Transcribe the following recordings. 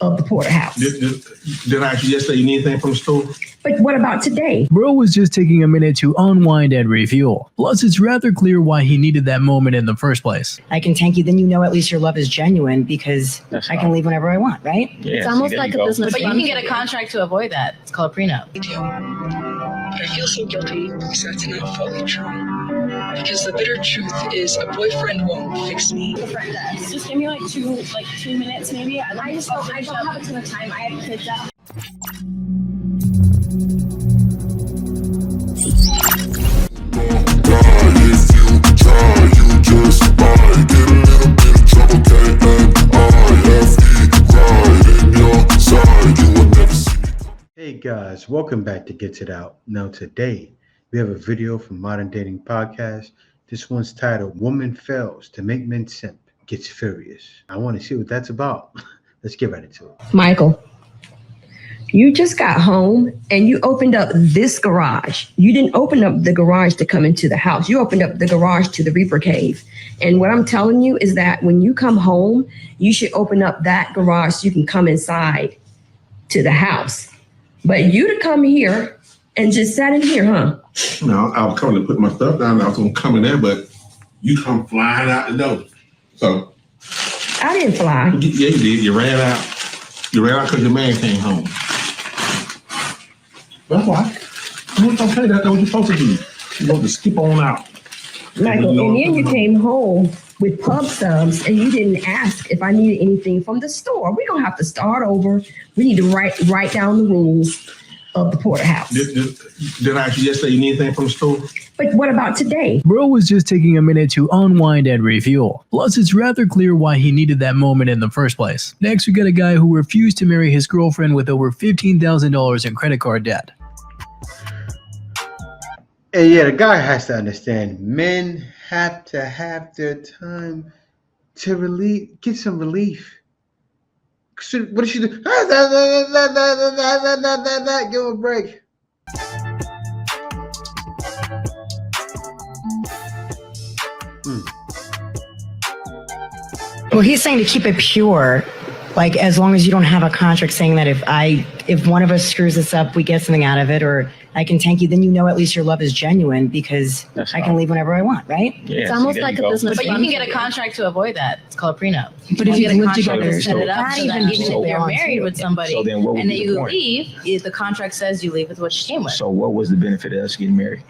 of the porterhouse. Did I actually yesterday you need anything from the store? But what about today? Bro was just taking a minute to unwind and refuel. Plus, it's rather clear why he needed that moment in the first place. I can thank you, then you know at least your love is genuine because I can leave whenever I want, right? Yeah, it's almost like a business. But you can get a contract to avoid that. It's called a prenup. I feel so guilty because that's not fully true. Because the bitter truth is a boyfriend won't fix me. Just give me like two minutes maybe. I don't have a ton of time. I have kids out. Hey guys, welcome back to Get It Out. Now today we have a video from Modern Dating Podcast. This one's titled "Woman Fails to Make Men Simp, Gets Furious." I want to see what that's about. Let's get right into it. Michael, you just got home and you opened up this garage. You didn't open up the garage to come into the house. You opened up the garage to the Reaper Cave. And what I'm telling you is that when you come home, you should open up that garage so you can come inside to the house. But you to come here and just sat in here, huh? No, I was coming to put my stuff down. I was going to come in there, but you come flying out the door. So I didn't fly. yeah, you did. You ran out. You ran out because your man came home. That's why. It's okay. That's what you're supposed to do. You're supposed to skip on out. Michael, and then you came home with pub subs and you didn't ask if I needed anything from the store. We're going to have to start over. We need to write down the rules of the porterhouse. Did I actually yesterday you need anything from the store? But what about today? Bro was just taking a minute to unwind and refuel. Plus, it's rather clear why he needed that moment in the first place. Next, we got a guy who refused to marry his girlfriend with over $15,000 in credit card debt. And yeah, the guy has to understand men have to have their time to get some relief. So what does she do? Give him a break. Well, he's saying to keep it pure, like as long as you don't have a contract saying that if one of us screws this up, we get something out of it, or I can thank you, then you know at least your love is genuine because I can leave whenever I want, right? Yeah, it's almost like a business. But you can get a contract to avoid that. It's called a prenup. But if you live together, to set it up so that even if so you're married with somebody so then what would and then be the you point? leave, the contract says you leave with what you came with. So what was the benefit of us getting married?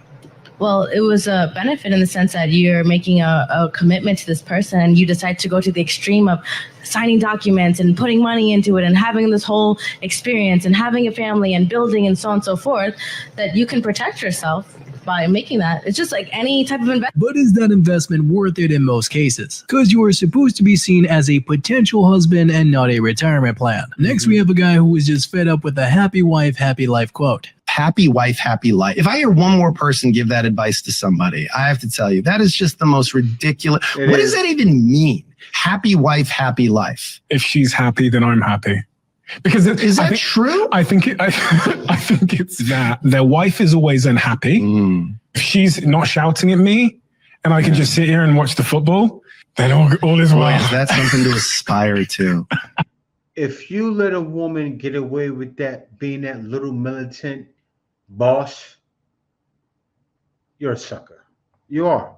Well, it was a benefit in the sense that you're making a commitment to this person and you decide to go to the extreme of signing documents and putting money into it and having this whole experience and having a family and building and so on and so forth, that you can protect yourself by making that. It's just like any type of investment. But is that investment worth it in most cases? Because you are supposed to be seen as a potential husband and not a retirement plan. Next, we have a guy who was just fed up with the happy wife, happy life quote. Happy wife, happy life. If I hear one more person give that advice to somebody, I have to tell you, that is just the most ridiculous. What does that even mean? Happy wife, happy life. If she's happy, then I'm happy. Because is that true? I think it's that their wife is always unhappy. If she's not shouting at me and I can just sit here and watch the football, then all is well. Boy, that's something to aspire to. If you let a woman get away with that, being that little militant boss, you're a sucker. You are.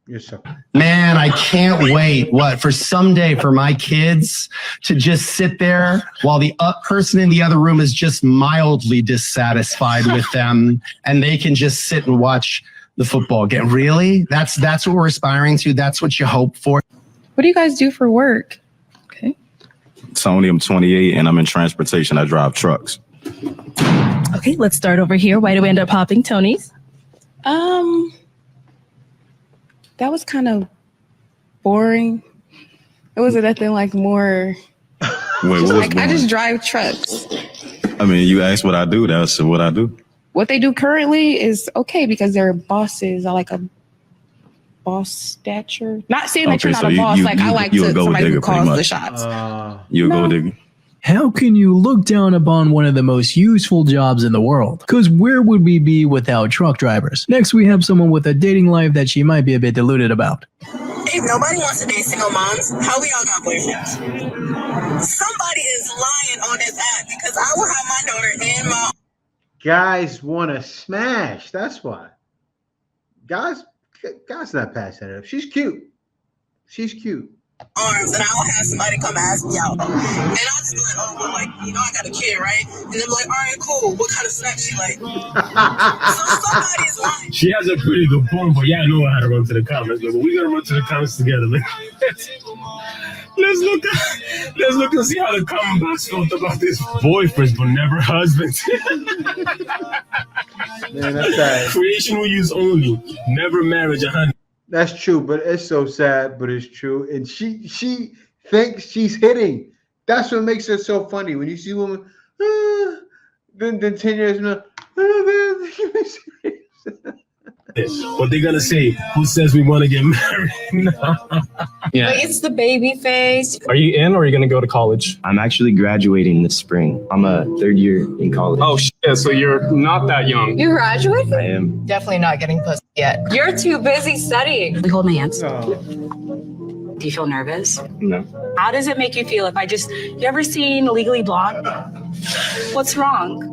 You're a sucker. Man, I can't wait. For someday for my kids to just sit there while the person in the other room is just mildly dissatisfied with them, and they can just sit and watch the football game. Really? That's what we're aspiring to. That's what you hope for. What do you guys do for work? Okay. Tony, I'm 28 and I'm in transportation. I drive trucks. Okay, let's start over here. Why do we end up popping Tony's? That was kind of boring. It wasn't nothing like more. Wait, I just drive trucks. I mean, you asked what I do. That's what I do. What they do currently is okay because they're bosses. I like a boss stature. Not saying that you're not a boss. I like somebody who calls the shots. You're a gold digger. How can you look down upon one of the most useful jobs in the world? Because where would we be without truck drivers? Next, we have someone with a dating life that she might be a bit deluded about. If nobody wants to date single moms, how we all got boyfriends? Somebody is lying on this app because I will have my daughter in my Guys want to smash. That's why. Guys not passing it up. She's cute. She's cute. arms, and I will have somebody come ask me out. And I'll just be like, oh, well, like, you know, I got a kid, right? And they're like, all right, cool. What kind of snacks you like? So somebody's lying. She has a pretty good point, but yeah, I know how to run to the comments. But we gotta run to the comments together, man. Let's look and see how the comment box felt about this boyfriends, but never husbands. Man, that's sad. Creational use only, never marriage. 100. That's true, but it's so sad, but it's true. And she thinks she's hitting. That's what makes it so funny. When you see a woman, then 10 years from now, What they gonna say? Who says we want to get married? Yeah. Like, it's the baby face. Are you in or are you gonna go to college? I'm actually graduating this spring. I'm a third year in college. Oh shit, so you're not that young. You graduated? I am. Definitely not getting pussy yet. You're too busy studying. We hold hands. Oh. Do you feel nervous? No. How does it make you feel if you ever seen Legally Blonde? What's wrong?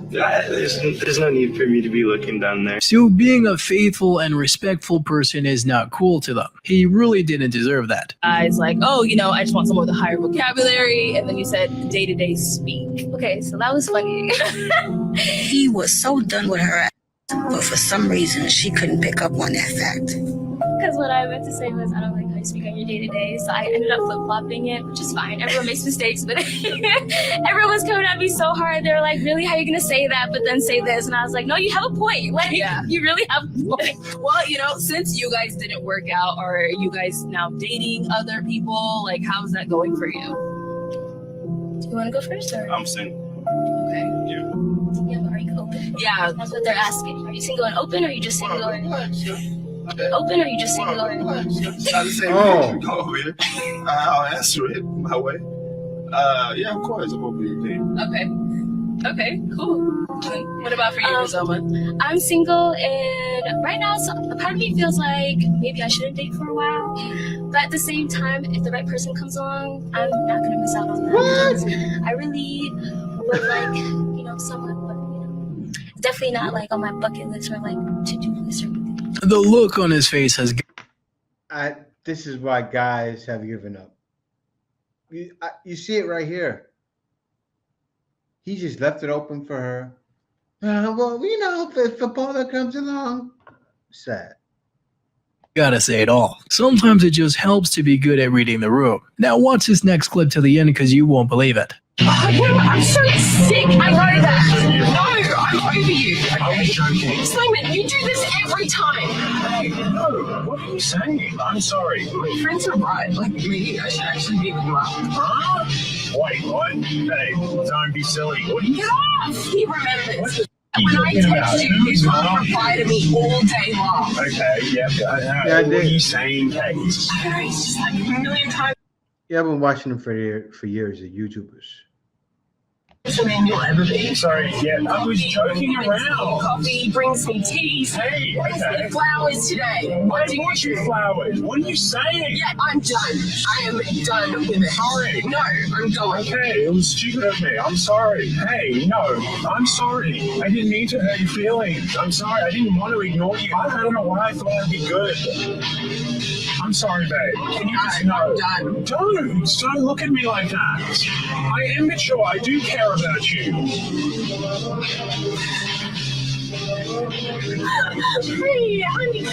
There's no need for me to be looking down there. So being a faithful and respectful person is not cool to them. He really didn't deserve that. Guys like, oh, you know, I just want someone with a higher vocabulary. And then you said day-to-day speak. Okay, so that was funny. He was so done with her ass, but for some reason, she couldn't pick up on that fact. Because what I meant to say was, I don't like how you speak on your day-to-day, so I ended up flip-flopping it, which is fine. Everyone makes mistakes, but everyone was coming at me so hard. They were like, really, how are you going to say that, but then say this? And I was like, no, you have a point. Like, you really have a point. Well, you know, since you guys didn't work out, are you guys now dating other people? Like, how's that going for you? Do you want to go first? Or? I'm single. Okay. Yeah, but are you open? Yeah. That's what they're asking. Are you single and open, or are you just single and... Open, or are you just single? I'll answer it my way. Yeah, of course, I'm open to date. Okay, cool. What about for you, Rizoma? I'm single, and right now, so a part of me feels like maybe I shouldn't date for a while. But at the same time, if the right person comes along, I'm not gonna miss out on that. I really would like, you know, someone, but you know, it's definitely not like on my bucket list or like to-do list or anything. The look on his face has... This is why guys have given up. You see it right here. He just left it open for her. Well, you know, if a baller comes along. Sad. Gotta say it all. Sometimes it just helps to be good at reading the room. Now watch this next clip to the end because you won't believe it. I'm so sick. I know that. No, I'm over you. I was joking. Simon, you do this every time. Hey, no, what are you saying? I'm sorry. My friends are right. Like me, I should actually be with you out. Huh? Wait, what? Hey, don't be silly. What are you Get off! He remembers. When I text you, you can't reply to me all day long. Okay, yeah. I What are did. you saying, Kate? I don't know, it's just like a million times. Yeah, I've been watching them for years, the YouTubers. The man you'll ever be. Sorry, yeah, I was joking around. Coffee, bring some tea. Hey, Bring okay. some flowers today. I want you flowers. What are you saying? Yeah, I'm done. I am done with it. Sorry. No, I'm going. Okay, it was stupid of me. I'm sorry. Hey, no, I'm sorry. I didn't mean to hurt your feelings. I'm sorry. I didn't want to ignore you. I don't know why I thought I'd be good. I'm sorry, babe. Can you just know? I'm done. Don't look at me like that. I am mature. I do care about you. Hey, honey.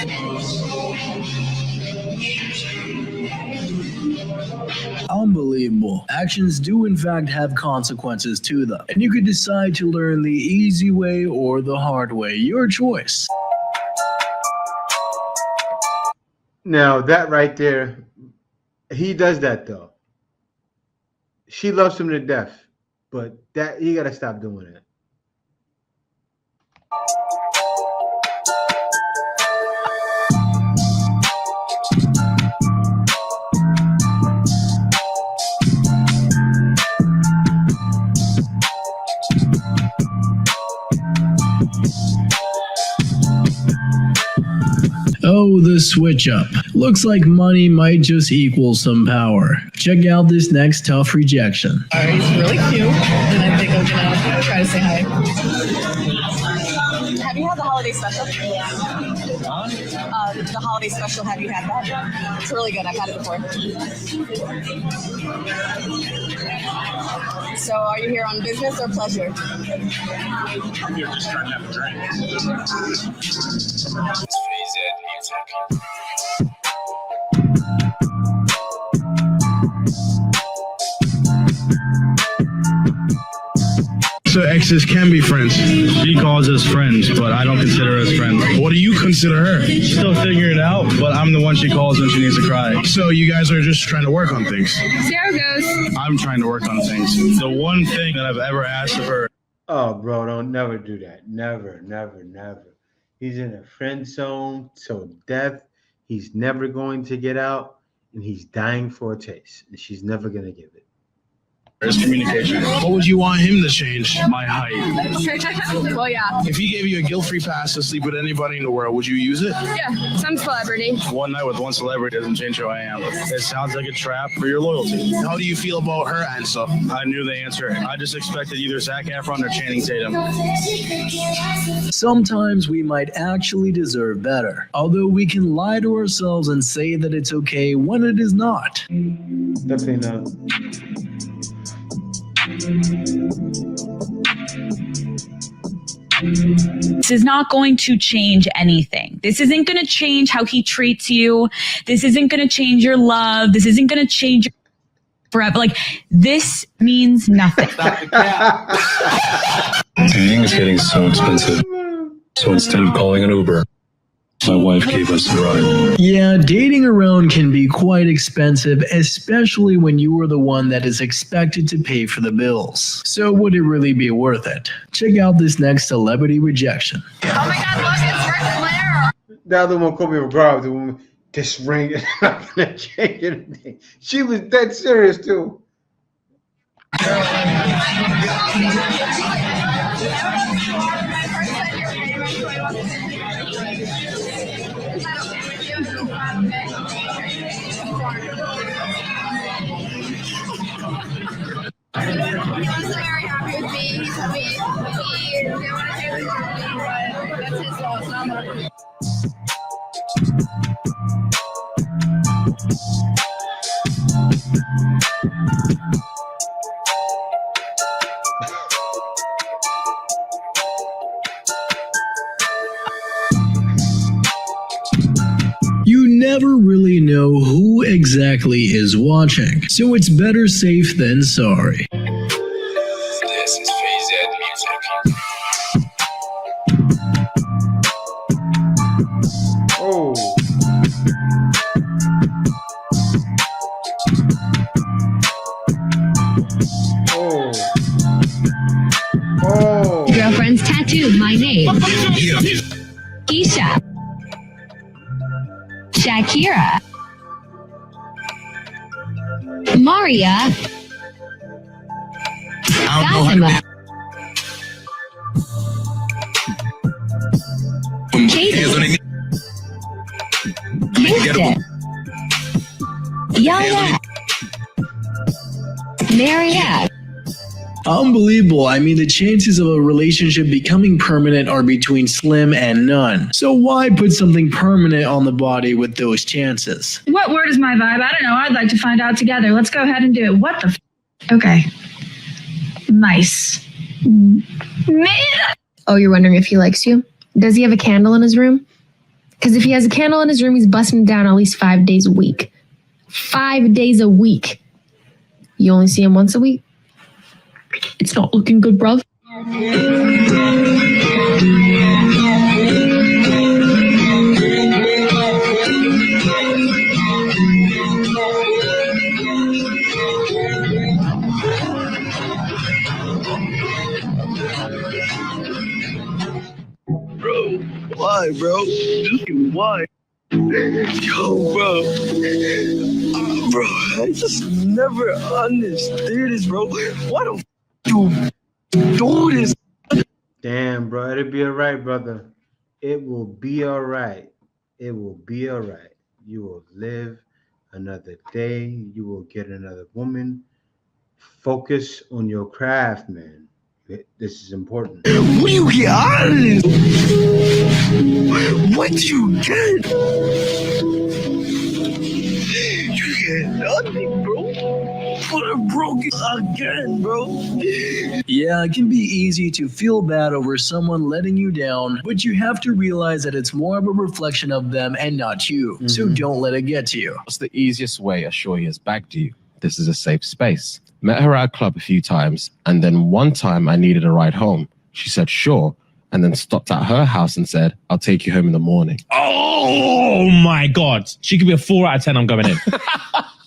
Unbelievable. Actions do in fact have consequences to them. And you could decide to learn the easy way or the hard way. Your choice. Now, that right there, he does that though. She loves him to death, but that you gotta stop doing it. Oh, the switch up. Looks like money might just equal some power. Check out this next tough rejection. He's really cute, and I think I'm gonna try to say hi. Have you had the holiday special? The holiday special, have you had that? It's really good. I've had it before. So are you here on business or pleasure? I'm here just trying to have a drink. So exes can be friends. She calls us friends, but I don't consider us friends. What do you consider her? Still figuring it out, but I'm the one she calls when she needs to cry. So you guys are just trying to work on things. See how it goes. I'm trying to work on things. The one thing that I've ever asked of her. Oh, bro, don't never do that. Never, never, never. He's in a friend zone till death. He's never going to get out, and he's dying for a taste, and she's never going to give it. There's communication. What would you want him to change? My height. Well, yeah. If he gave you a guilt-free pass to sleep with anybody in the world, would you use it? Yeah, some celebrity. One night with one celebrity doesn't change who I am. It sounds like a trap for your loyalty. How do you feel about her answer? I knew the answer. I just expected either Zac Efron or Channing Tatum. Sometimes we might actually deserve better, although we can lie to ourselves and say that it's okay when it is not. Definitely not. This is not going to change anything. This isn't going to change how he treats you. This isn't going to change your love. This isn't going to change your forever. Like, this means nothing. Dating is getting so expensive. So instead of calling an Uber, my wife gave us the ride. Yeah, dating around can be quite expensive, especially when you are the one that is expected to pay for the bills. So would it really be worth it? Check out this next celebrity rejection. Oh my God, look, it's Ric Flair. The other one called me a bride. The woman, this ring is not going to change anything. She was dead serious, too. He wasn't very happy with me. He told me he didn't want to take the company, but that's his loss, not mine. You never really know who exactly is watching, so it's better safe than sorry. This is Phase Music. Oh. Oh. Oh. Girlfriend's tattooed my name. Keisha. Shakira. Maria. Fatima. Jason. Houston. Yaya. Mariette. Unbelievable. I mean, the chances of a relationship becoming permanent are between slim and none. So why put something permanent on the body with those chances? What word is my vibe? I don't know. I'd like to find out together. Let's go ahead and do it. What the Okay. Nice. Oh, you're wondering if he likes you? Does he have a candle in his room? Because if he has a candle in his room, he's busting it down at least 5 days a week. 5 days a week. You only see him once a week? It's not looking good, bruv. Bro, why, bro? Why? Yo, bro. Bro, I just never understood this, bro. Why the you do this? Damn, bro. It'll be all right, brother. It will be all right. It will be all right. You will live another day. You will get another woman. Focus on your craft, man. This is important. When you get out of this, what you get? You get nothing, bro. Put a broken again, bro. Yeah, it can be easy to feel bad over someone letting you down, but you have to realize that it's more of a reflection of them and not you. So don't let it get to you. What's the easiest way Ashuri has bagged you? This is a safe space. Met her at a club a few times, and then one time I needed a ride home. She said, sure, and then stopped at her house and said, I'll take you home in the morning. Oh my God. She could be a 4 out of 10. I'm going in.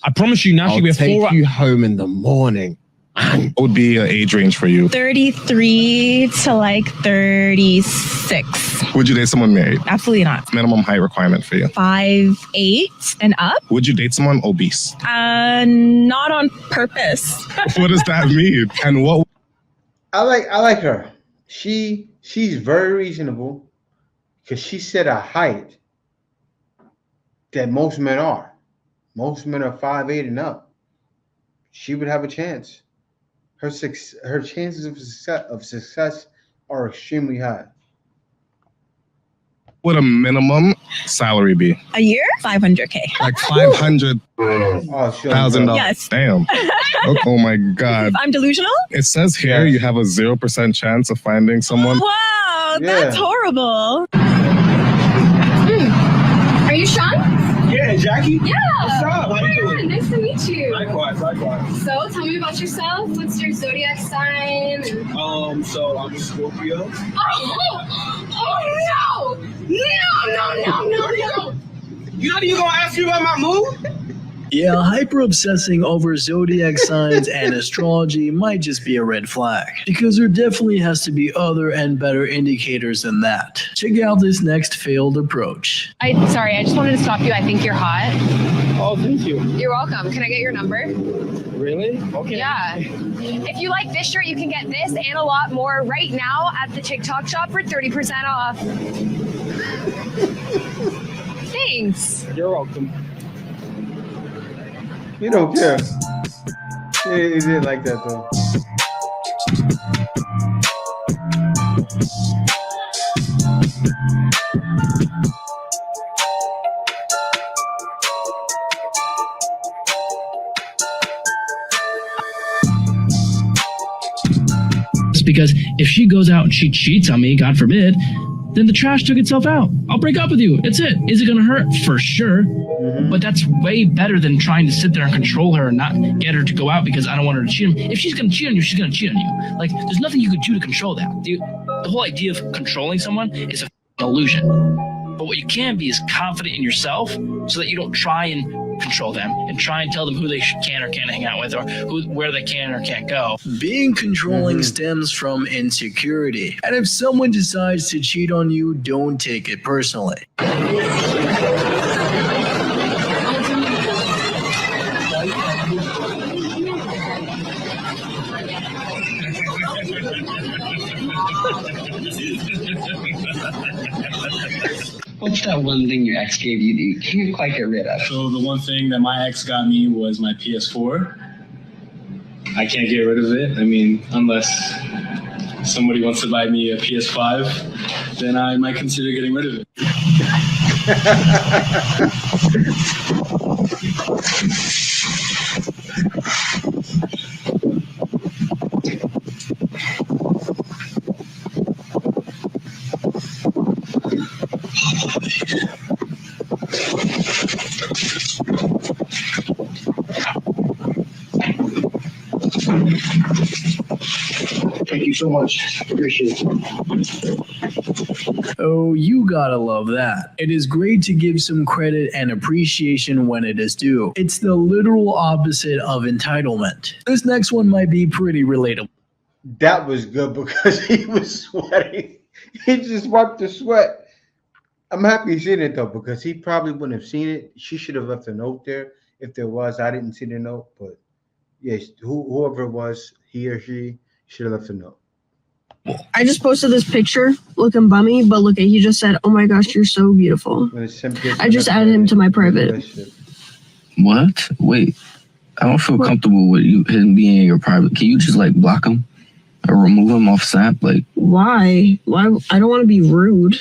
I promise you now she could be a 4 I'll take you home in the morning. What would be an age range for you? 33 to like 36. Would you date someone married? Absolutely not. Minimum height requirement for you. 5'8" and up. Would you date someone obese? Not on purpose. What does that mean? And what? I like her. She's very reasonable because she set a height that most men are. Most men are 5'8" and up. She would have a chance. Her chances of success are extremely high. Would a minimum salary be? A year? $500K. Like $500,000. Yes. Damn. Oh my God. I'm delusional? It says here you have a 0% chance of finding someone. Wow, that's horrible. Are you Sean? Yeah, Jackie? Yeah. What's up? How you doing? Nice to meet you. Likewise. So, tell me about yourself. What's your zodiac sign? So I'm a Scorpio. Oh no! No! You're not even gonna ask me about my mood? Yeah, hyper obsessing over zodiac signs and astrology might just be a red flag, because there definitely has to be other and better indicators than that. Check out this next failed approach. Sorry, I just wanted to stop you. I think you're hot. Oh, thank you. You're welcome. Can I get your number? Really? Okay. Yeah. If you like this shirt, you can get this and a lot more right now at the TikTok shop for 30% off. Thanks. You're welcome. You don't care. He didn't like that though. Because if she goes out and she cheats on me, God forbid, then the trash took itself out. I'll break up with you. It's it. Is it going to hurt? For sure. But that's way better than trying to sit there and control her and not get her to go out because I don't want her to cheat on me. If she's going to cheat on you, she's going to cheat on you. Like, there's nothing you could do to control that. The whole idea of controlling someone is an illusion. But what you can be is confident in yourself so that you don't try and control them and try and tell them who they can or can't hang out with or where they can or can't go. Being controlling stems from insecurity. And if someone decides to cheat on you, don't take it personally. What's that one thing your ex gave you that you can't quite get rid of? So the one thing that my ex got me was my PS4. I can't get rid of it. I mean, unless somebody wants to buy me a PS5, then I might consider getting rid of it. Thank you so much. Appreciate it. Oh, you gotta love that. It is great to give some credit and appreciation when it is due. It's the literal opposite of entitlement. This next one might be pretty relatable. That was good because he was sweating. He just wiped the sweat. I'm happy he's seen it though, because he probably wouldn't have seen it. She should have left a note there. If there was, I didn't see the note, but yes, whoever it was, he or she should have left a note. I just posted this picture looking bummy, but look at he just said, "Oh my gosh, you're so beautiful." I just added him to my private. What? Wait, I don't feel comfortable with him being in your private. Can you just like block him or remove him off Snap? Like, why? I don't want to be rude.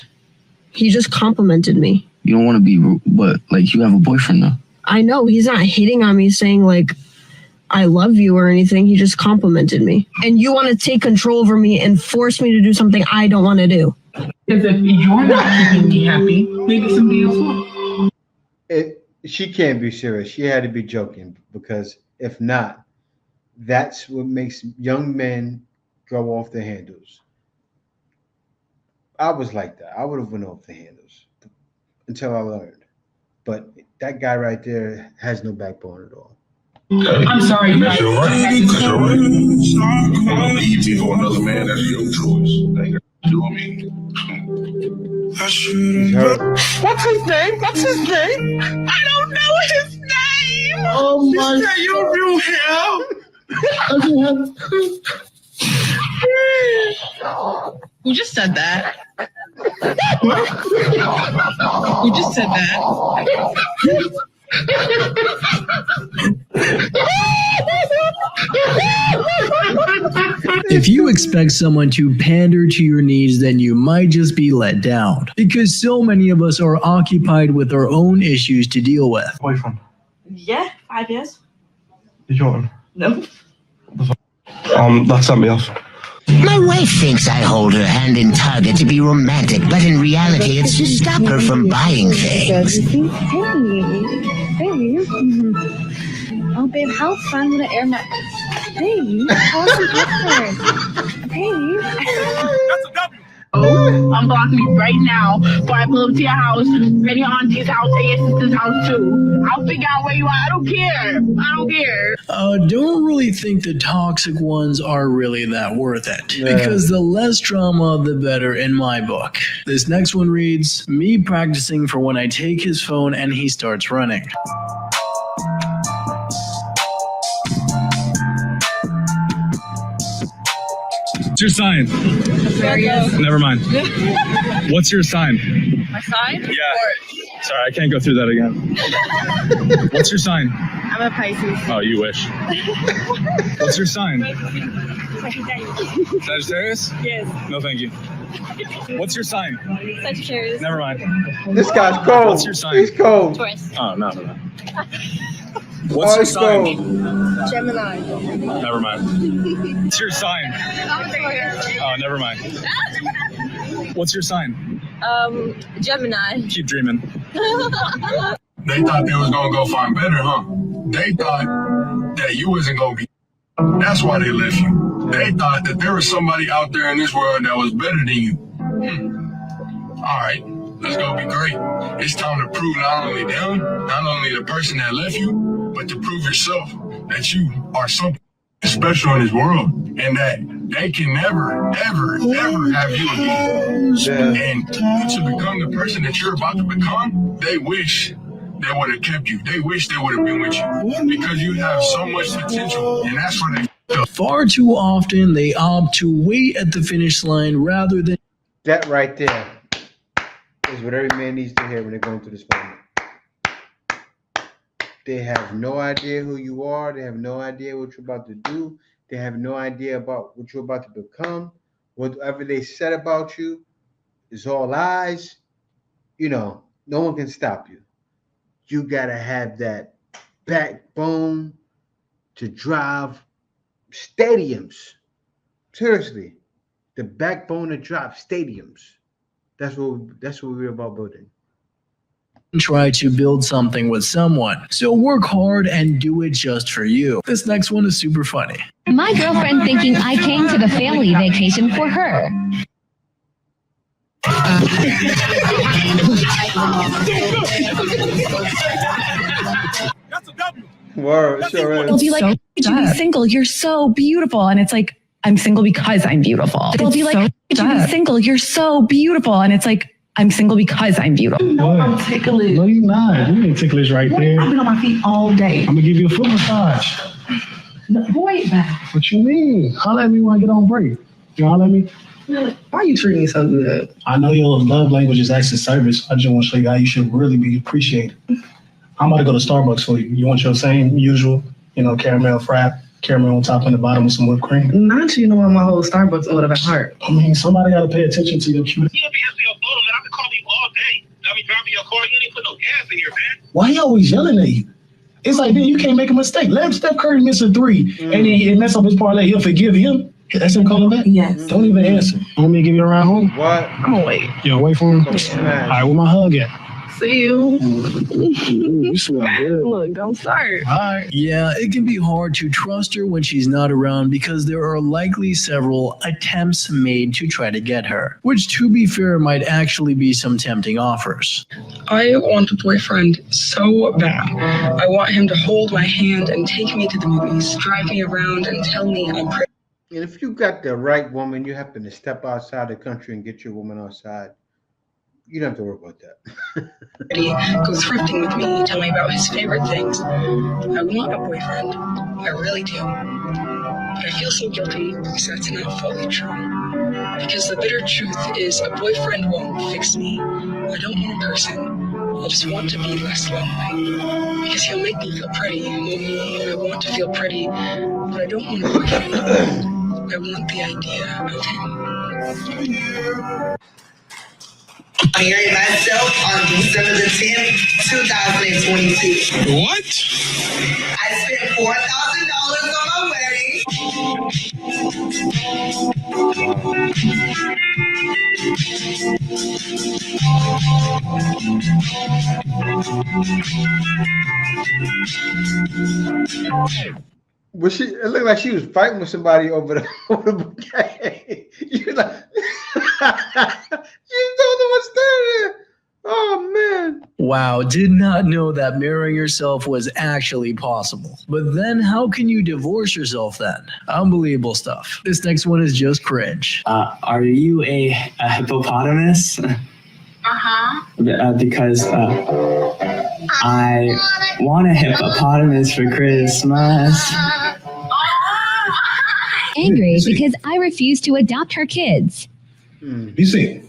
He just complimented me. You don't want to be rude, but like you have a boyfriend though. I know he's not hitting on me saying like I love you or anything. He just complimented me. And you want to take control over me and force me to do something I don't want to do. Because if you're not keeping me happy, maybe somebody else will. She can't be serious. She had to be joking, because if not, that's what makes young men go off the handles. I was like that. I would have went off the handles until I learned. But that guy right there has no backbone at all. I'm sorry. That's your right. That's your right. You want to leave me for another man? That's your choice. That ain't got to do with me. What's his name? What's his name? I don't know his name. Oh my! Is that your real hair? Who just said that? Who just said that? If you expect someone to pander to your needs, then you might just be let down, because so many of us are occupied with our own issues to deal with. Boyfriend. Yeah, 5 years. You joking? No. That's something else. My wife thinks I hold her hand in Target to be romantic, but in reality, it's to stop her from buying things. Oh, babe, how fun would an air mat? Babe, how awesome. Babe. That's a W. Oh, unblock me right now before I pull up to your house, then your auntie's house, and your sister's house too. I'll figure out where you are. I don't care. I don't care. Don't really think the toxic ones are really that worth it. Yeah. Because the less drama, the better in my book. This next one reads, me practicing for when I take his phone and he starts running. What's your sign? Aquarius. Never mind. What's your sign? My sign? Yeah. Sorry, I can't go through that again. What's your sign? I'm a Pisces. Oh, you wish. What's your sign? Sagittarius? Yes. No, thank you. What's your sign? Sagittarius. Never mind. This guy's cold. What's your sign? He's cold. Taurus. Oh, no. What's your sign? Gemini. Never mind. What's your sign? Oh, never mind. What's your sign? Gemini. Keep dreaming. They thought they was gonna go find better, huh? They thought that you wasn't gonna be. That's why they left you. They thought that there was somebody out there in this world that was better than you. All right, let's go be great. It's time to prove not only them, not only the person that left you, but to prove yourself that you are something special in this world, and that they can never, ever, ever have you again. And to become the person that you're about to become, they wish they would have kept you. They wish they would have been with you, because you have so much potential, and that's why they. Far too often, they opt to wait at the finish line rather than. That right there is what every man needs to hear when they're going through this moment. They have no idea who you are. They have no idea what you're about to do. They have no idea about what you're about to become. Whatever they said about you is all lies. You know, no one can stop you. You got to have that backbone to drive stadiums. Seriously, the backbone to drive stadiums. That's what we're about building. Try to build something with someone. So work hard and do it just for you. This next one is super funny. My girlfriend thinking I came to the family vacation for her. Word, sure is. They'll be like, "How could you be single? You're so beautiful." And it's like, I'm single because I'm beautiful. They'll be like, "How could you be single? You're so beautiful." And it's like, I'm single because I'm beautiful. I'm ticklish. No, you're not. You ain't ticklish right there. I've been on my feet all day. I'm gonna give you a foot massage. No, boy, back. What you mean? Holler at me when I get on break. You holler at me? Why are you treating me so good? I know your love language is acts of service. I just want to show you how you should really be appreciated. I'm about to go to Starbucks for you. You want your same usual, caramel frap, caramel on top and the bottom with some whipped cream? Not you know my whole Starbucks order by heart. I mean, somebody got to pay attention to your cute. You don't be answering your phone, man. I've been calling you all day. I be driving your car. You ain't put no gas in here, man. Why he always yelling at you? It's like, then you can't make a mistake. Let Steph Curry miss a three, and then he mess up his parlay. He'll forgive him. That's him calling back? Yes. Don't even answer. Want me to give you a ride home? What? I'm gonna wait. You gonna wait for him? All right, where my hug at? See you. You smell good. Look, don't start. All right. Yeah, it can be hard to trust her when she's not around because there are likely several attempts made to try to get her, which to be fair might actually be some tempting offers. I want a boyfriend so bad. I want him to hold my hand and take me to the movies, drive me around and tell me I'm pretty. And if you got the right woman, you happen to step outside the country and get your woman outside, you don't have to worry about that. Go thrifting with me, tell me about his favorite things. I want a boyfriend. I really do. But I feel so guilty because that's not fully true. Because the bitter truth is a boyfriend won't fix me. I don't want a person. I just want to be less lonely. Because he'll make me feel pretty. I want to feel pretty, but I don't want a boyfriend. I want the idea of him. I married myself on December the 10th, 2022. What? I spent $4,000 on my wedding. Was she? It looked like she was fighting with somebody over the bouquet. You like, you don't know what's there. Oh man! Wow, did not know that marrying yourself was actually possible. But then, how can you divorce yourself then? Unbelievable stuff. This next one is just cringe. Are you a hippopotamus? Because I want a hippopotamus for Christmas. Angry because I refuse to adopt her kids. You see,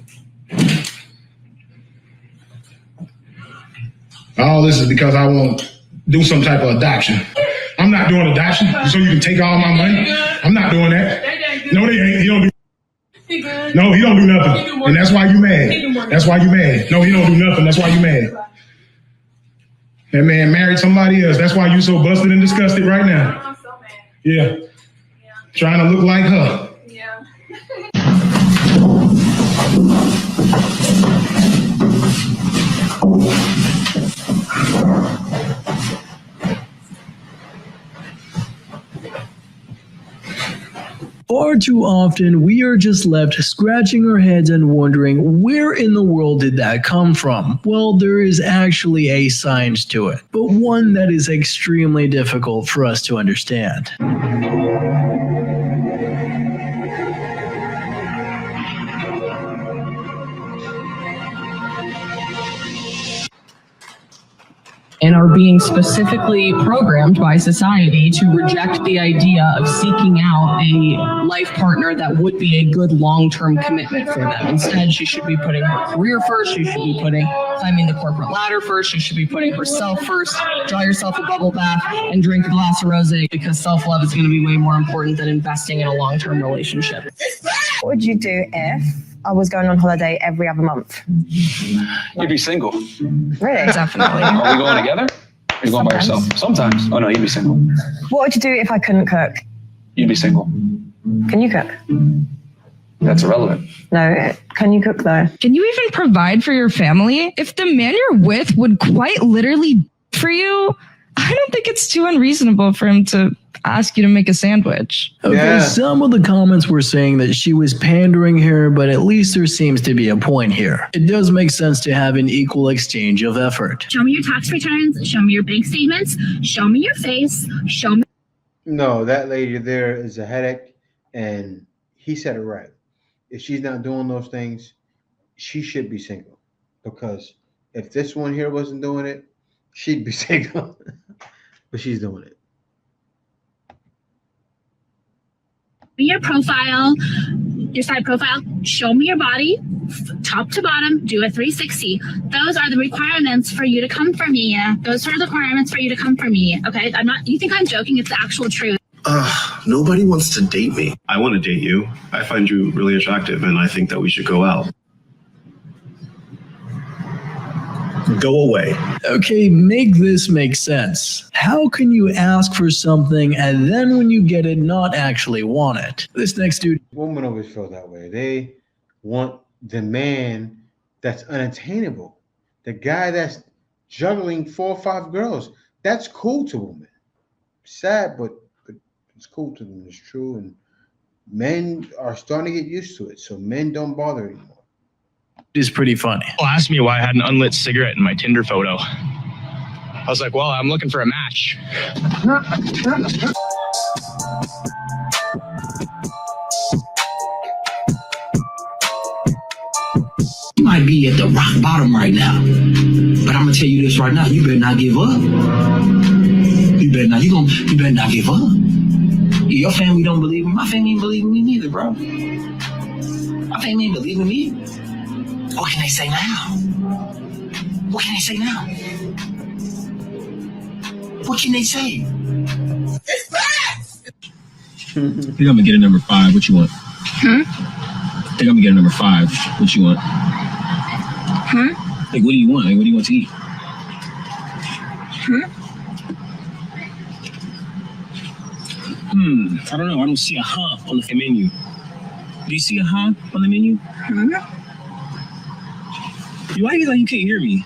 all this is because I want to do some type of adoption. I'm not doing adoption so you can take all my money. I'm not doing that. No, they ain't. He don't do. No, he don't do nothing, and that's why you mad. That's why you mad. No, he don't do nothing. That's why you mad. That man married somebody else. That's why you so busted and disgusted right now. I'm so mad. Yeah. Trying to look like her. Yeah. Far too often, we are just left scratching our heads and wondering, where in the world did that come from? Well, there is actually a science to it, but one that is extremely difficult for us to understand. And are being specifically programmed by society to reject the idea of seeking out a life partner that would be a good long-term commitment for them. Instead, she should be putting her career first. She should be climbing the corporate ladder first. She should be putting herself first. Draw yourself a bubble bath and drink a glass of rosé because self-love is going to be way more important than investing in a long-term relationship. What would you do if I was going on holiday every other month? You'd be single. Really? Definitely. Are we going together? Or are you going by yourself? Sometimes. Oh no, you'd be single. What would you do if I couldn't cook? You'd be single. Can you cook? That's irrelevant. No. Can you cook though? Can you even provide for your family? If the man you're with would quite literally for you, I don't think it's too unreasonable for him to ask you to make a sandwich. Okay, some of the comments were saying that she was pandering here, but at least there seems to be a point here. It does make sense to have an equal exchange of effort. Show me your tax returns, show me your bank statements, show me your face, show me. No, that lady there is a headache, and he said it right. If she's not doing those things, she should be single. Because if this one here wasn't doing it, she'd be single. But she's doing it. Your profile, your side profile, show me your body, top to bottom, do a 360. Those are the requirements for you to come for me. Those are the requirements for you to come for me. Okay, I'm not. You think I'm joking? It's the actual truth. Nobody wants to date me. I want to date you. I find you really attractive, and I think that we should go out. Go away. Okay, make this make sense. How can you ask for something and then when you get it, not actually want it? This next dude. Women always feel that way. They want the man that's unattainable. The guy that's juggling 4 or 5 girls. That's cool to women. Sad, but it's cool to them. It's true. And men are starting to get used to it. So men don't bother anymore. Is pretty funny. People asked me why I had an unlit cigarette in my Tinder photo. I was like, well, I'm looking for a match. You might be at the rock bottom right now, but I'm gonna tell you this right now: you better not give up. You better not give up. Your family don't believe me. My family ain't believing me neither, bro. My family ain't believing me. What can they say now? What can they say now? What can they say? It's facts! I think I'm gonna get a number 5. What you want? I think I'm gonna get a number 5. What you want? Like, what do you want? Like, what do you want to eat? I don't know. I don't see a on the menu. Do you see a on the menu? You like it like you can't hear me.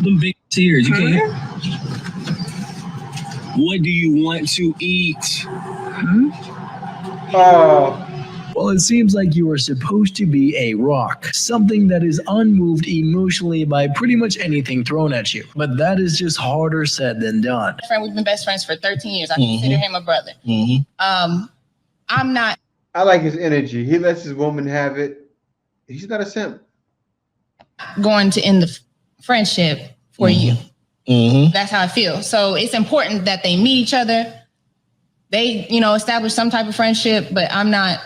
Them big tears, you can't hear? What do you want to eat? Well, it seems like you are supposed to be a rock, something that is unmoved emotionally by pretty much anything thrown at you. But that is just harder said than done. We've been best friends for 13 years. I consider him a brother. I'm not. I like his energy. He lets his woman have it. He's not a simp. Going to end the friendship for you. That's how I feel. So it's important that they meet each other. They, establish some type of friendship, but I'm not.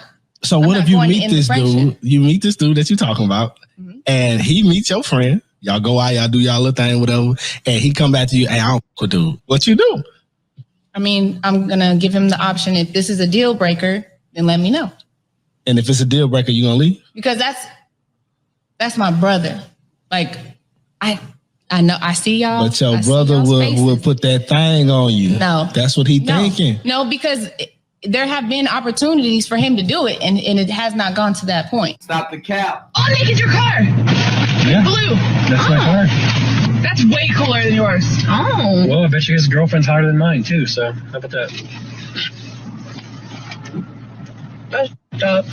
So what if you meet this dude? You meet this dude that you're talking about, and he meets your friend. Y'all go out, y'all do y'all little thing, whatever, and he come back to you, hey, I don't do. What you do? I mean, I'm gonna give him the option. If this is a deal breaker, then let me know. And if it's a deal breaker, you gonna leave? Because that's my brother. Like, I know, I see y'all. But your brother will put that thing on you. No. That's what he thinking. No, because there have been opportunities for him to do it, and it has not gone to that point. Stop the cap. Oh, Nick, it's your car. Yeah. Blue. That's my car. That's way cooler than yours. Oh. Well, I bet you his girlfriend's hotter than mine, too, so how about that?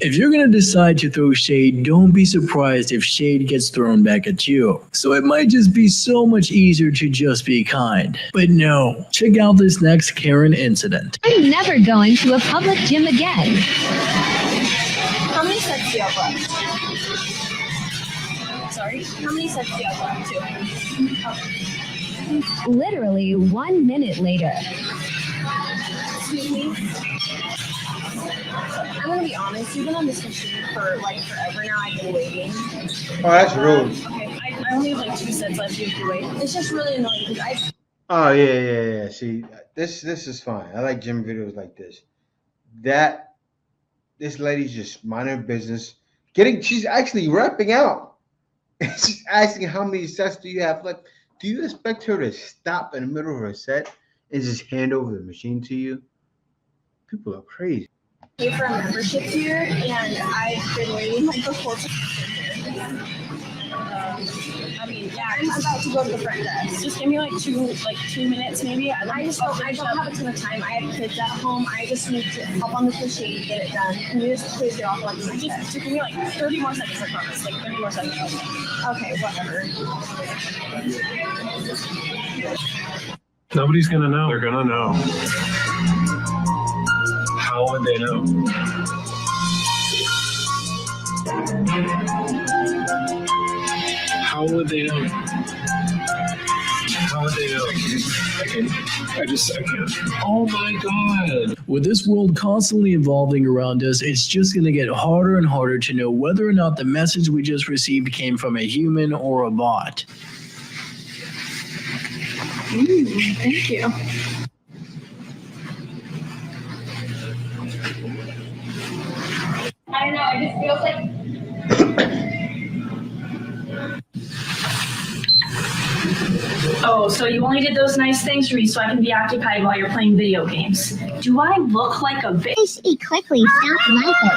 If you're going to decide to throw shade, don't be surprised if shade gets thrown back at you. So it might just be so much easier to just be kind. But no, check out this next Karen incident. I'm never going to a public gym again. How many sets do you have left? Sorry? How many sets do you have left? 2. Literally 1 minute later. Excuse me? I'm gonna be honest, you've been on this machine for like forever now. I've been waiting. Oh, that's rude. Okay, I only have like 2 sets left. You have to wait. It's just really annoying because Oh yeah. See, this is fine. I like gym videos like this. This lady's just minding her business. She's actually rapping out. She's asking how many sets do you have left. Do you expect her to stop in the middle of her set and just hand over the machine to you? People are crazy. pay for a membership here, and I've been waiting like the whole time. I mean, yeah, I'm about to go to the front desk. Just give me like 2 minutes maybe. I don't have a ton of time. I have kids at home. I just need to hop on this machine, get it done. Can you just please get off like this? Just give me like 30 more seconds, I promise. Like 30 more seconds. Okay, whatever. Nobody's gonna know. They're gonna know. How would they know? How would they know? I can't. Oh my God. With this world constantly evolving around us, it's just going to get harder and harder to know whether or not the message we just received came from a human or a bot. Thank you. I don't know, it just feels like. Oh, so you only did those nice things for me so I can be occupied while you're playing video games. Do I look like a bitch? Eat quickly, stop knifing.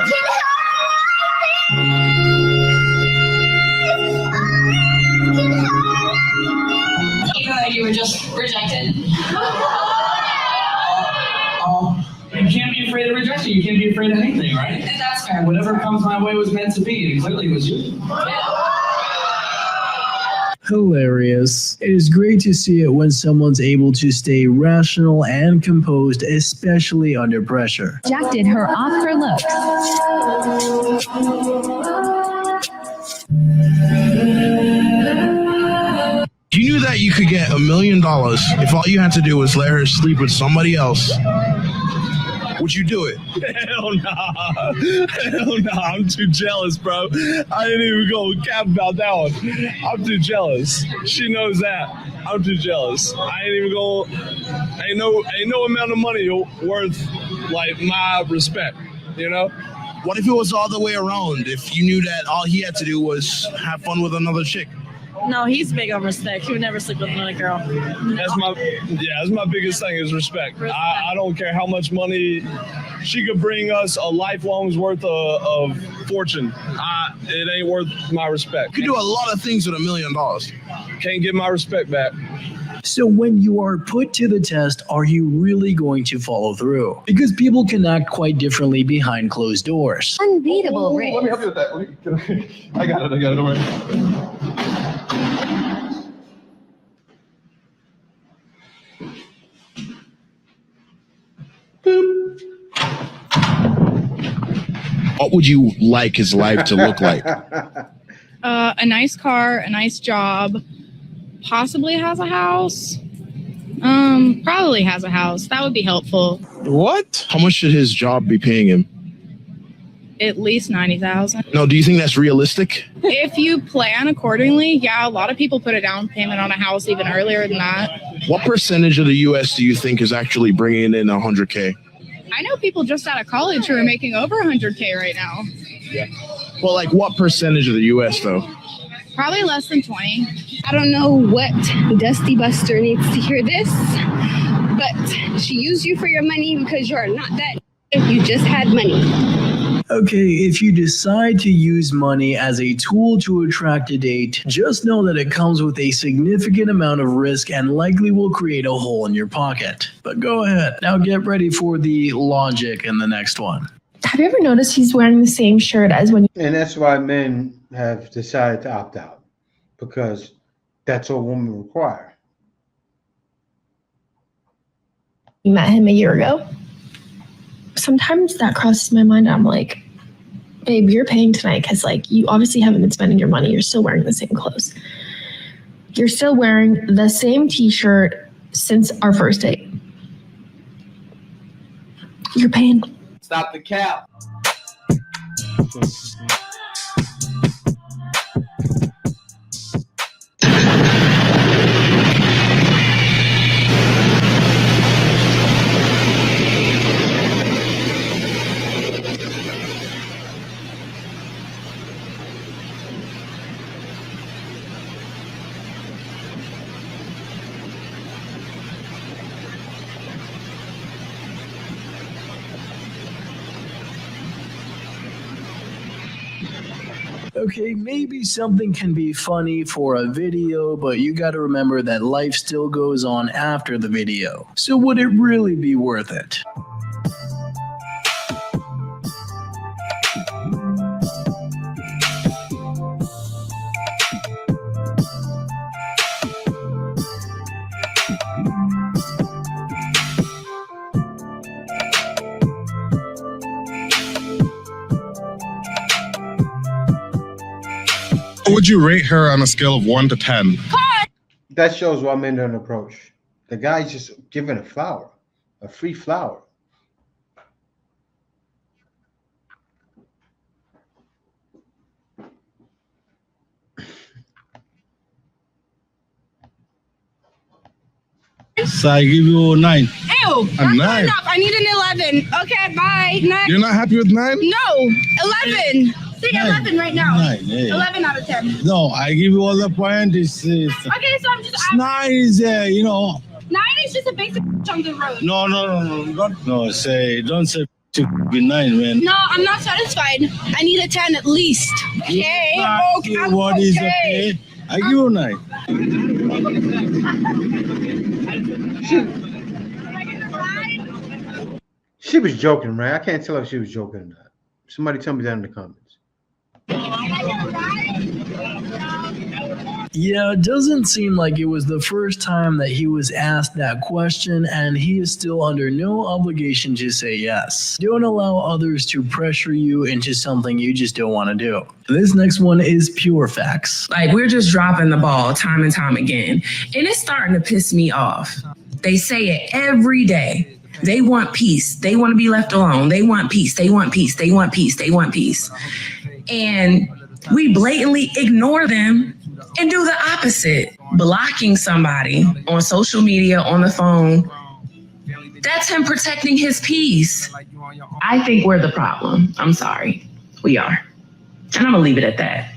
You were just rejected. You can't be afraid of rejection. You can't be afraid of anything, right? That's fair. Whatever comes my way was meant to be, and clearly it was you. Hilarious. It is great to see it when someone's able to stay rational and composed, especially under pressure. Rejected her off for looks. You knew that you could get $1 million if all you had to do was let her sleep with somebody else. Would you do it? Hell nah. Hell nah. I'm too jealous, bro. I didn't even go cap about that one. I'm too jealous. She knows that. I'm too jealous. I ain't even go. Ain't no amount of money worth like my respect, you know? What if it was all the way around? If you knew that all he had to do was have fun with another chick? No, he's big on respect. He would never sleep with another girl. That's my biggest thing is respect. I don't care how much money she could bring us a lifelong's worth of fortune. It ain't worth my respect. You could do a lot of things with $1 million. Can't get my respect back. So when you are put to the test, are you really going to follow through? Because people can act quite differently behind closed doors. Unbeatable risk. Let me help you with that. I got it, don't worry. What would you like his life to look like? A nice car, a nice job, possibly has a house. Probably has a house. That would be helpful. What? How much should his job be paying him? At least $90,000. No, do you think that's realistic? If you plan accordingly, yeah, a lot of people put a down payment on a house even earlier than that. What percentage of the U.S. do you think is actually bringing in $100K? I know people just out of college who are making over $100K right now. Yeah. Well, like what percentage of the U.S. though? Probably less than 20. I don't know what Dusty Buster needs to hear this, but she used you for your money because you are not that if you just had money. Okay, if you decide to use money as a tool to attract a date, just know that it comes with a significant amount of risk and likely will create a hole in your pocket. But go ahead, now get ready for the logic in the next one. Have you ever noticed he's wearing the same shirt as when And that's why men have decided to opt out, because that's all women require. you met him a year ago? Sometimes that crosses my mind. I'm like, babe, you're paying tonight because like you obviously haven't been spending your money. You're still wearing the same clothes. You're still wearing the same t-shirt since our first date. You're paying. Stop the cap. Okay, maybe something can be funny for a video, but you gotta remember that life still goes on after the video. So would it really be worth it? Would you rate her on a scale of 1 to 10? That shows why men don't approach. The guy's just giving a flower, a free flower. So I give you 9. Ew, that's not 9. enough. I need an 11. Okay, bye. Next. You're not happy with 9? No, 11. Say 11 right now. 9, yeah. 11 out of 10. No, I give you all the point. Okay, so I'm just asking. 9 is you know. 9 is just a basic on the road. No. Don't say to be 9, man. No, I'm not satisfied. I need a 10 at least. Okay. Okay. What is okay? I give you 9. She was joking, right? I can't tell if she was joking or not. Somebody tell me that in the comments. Yeah, it doesn't seem like it was the first time that he was asked that question, and he is still under no obligation to say yes. Don't allow others to pressure you into something you just don't want to do. This next one is pure facts. Like, we're just dropping the ball time and time again, and it's starting to piss me off. They say it every day. They want peace. They want to be left alone. They want peace. They want peace. They want peace. They want peace. And we blatantly ignore them and do the opposite. Blocking somebody on social media, on the phone, that's him protecting his peace. I think we're the problem. I'm sorry. We are. And I'm going to leave it at that.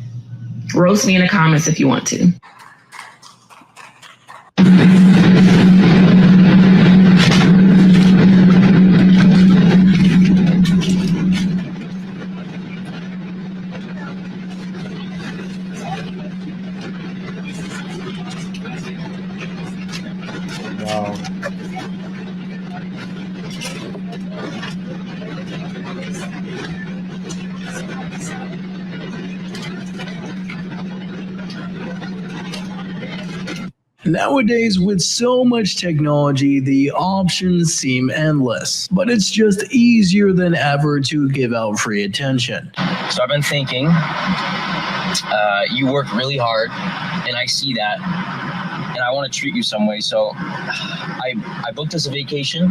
Roast me in the comments if you want to. Wow. Nowadays, with so much technology, the options seem endless, but it's just easier than ever to give out free attention. So I've been thinking, you work really hard, and I see that, and I want to treat you some way. So I booked us a vacation,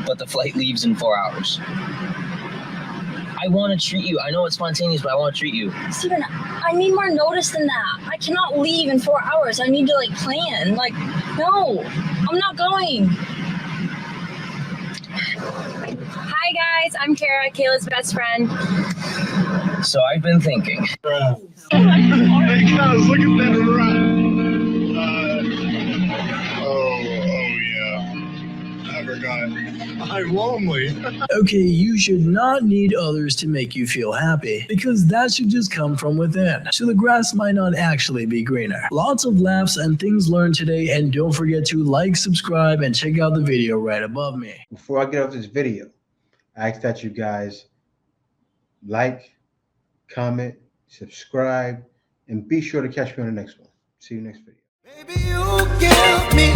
but the flight leaves in 4 hours. I want to treat you. I know it's spontaneous, but I want to treat you. Steven, I need more notice than that. I cannot leave in 4 hours. I need to plan. No, I'm not going. Hi guys, I'm Kara, Kayla's best friend. So I've been thinking. Hey guys, look at that run. I forgot. I'm lonely. Okay, you should not need others to make you feel happy, because that should just come from within. So the grass might not actually be greener. Lots of laughs and things learned today, and don't forget to like, subscribe, and check out the video right above me. Before I get off this video, I ask that you guys like, comment, subscribe, and be sure to catch me on the next one. See you next video. Baby, you give me